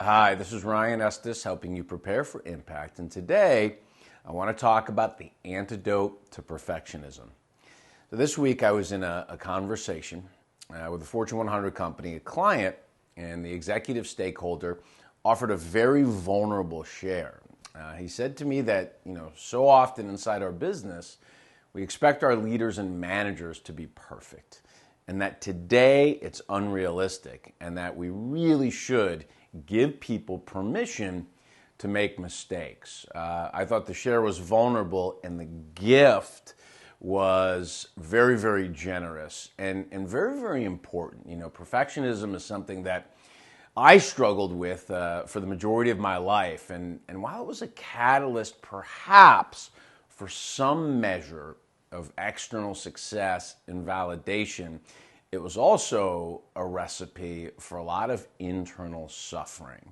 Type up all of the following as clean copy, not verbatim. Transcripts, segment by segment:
Hi, this is Ryan Estes helping you prepare for impact. And today I want to talk about the antidote to perfectionism. So this week I was in a conversation with a Fortune 100 company. A client and the executive stakeholder offered a very vulnerable share. He said to me that, so often inside our business, we expect our leaders and managers to be perfect, and that today it's unrealistic, and that we really should give people permission to make mistakes. I thought the share was vulnerable, and the gift was very, very generous and very, very important. Perfectionism is something that I struggled with for the majority of my life. And while it was a catalyst perhaps for some measure of external success and validation, it was also a recipe for a lot of internal suffering.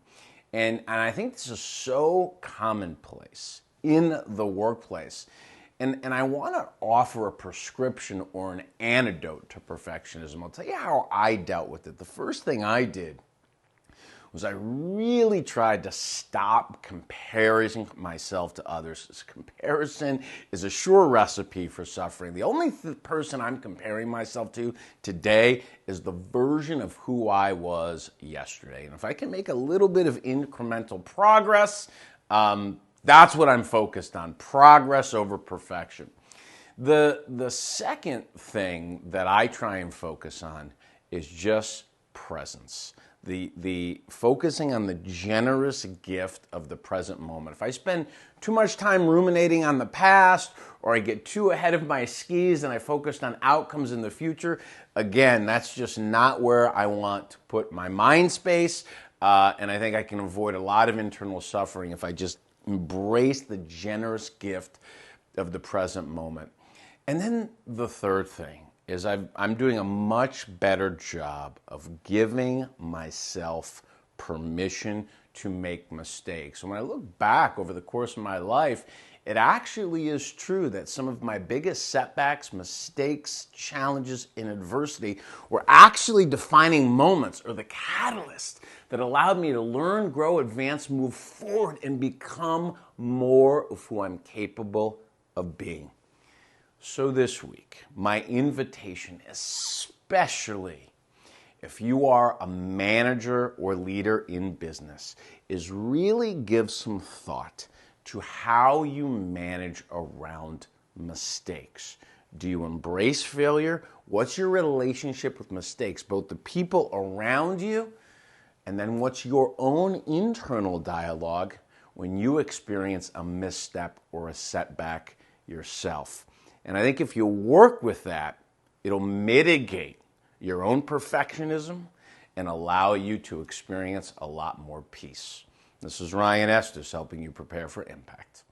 And I think this is so commonplace in the workplace. And I want to offer a prescription or an antidote to perfectionism. I'll tell you how I dealt with it. The first thing I did was I really tried to stop comparing myself to others. Comparison is a sure recipe for suffering. The only person I'm comparing myself to today is the version of who I was yesterday. And if I can make a little bit of incremental progress, that's what I'm focused on, progress over perfection. The second thing that I try and focus on is just presence. The focusing on the generous gift of the present moment. If I spend too much time ruminating on the past, or I get too ahead of my skis and I focused on outcomes in the future, again, that's just not where I want to put my mind space. And I think I can avoid a lot of internal suffering if I just embrace the generous gift of the present moment. And then the third thing is I'm doing a much better job of giving myself permission to make mistakes. When I look back over the course of my life, it actually is true that some of my biggest setbacks, mistakes, challenges, and adversity were actually defining moments or the catalyst that allowed me to learn, grow, advance, move forward, and become more of who I'm capable of being. So this week, my invitation, especially if you are a manager or leader in business, is really give some thought to how you manage around mistakes. Do you embrace failure? What's your relationship with mistakes, both the people around you, and then what's your own internal dialogue when you experience a misstep or a setback yourself? And I think if you work with that, it'll mitigate your own perfectionism and allow you to experience a lot more peace. This is Ryan Estes helping you prepare for impact.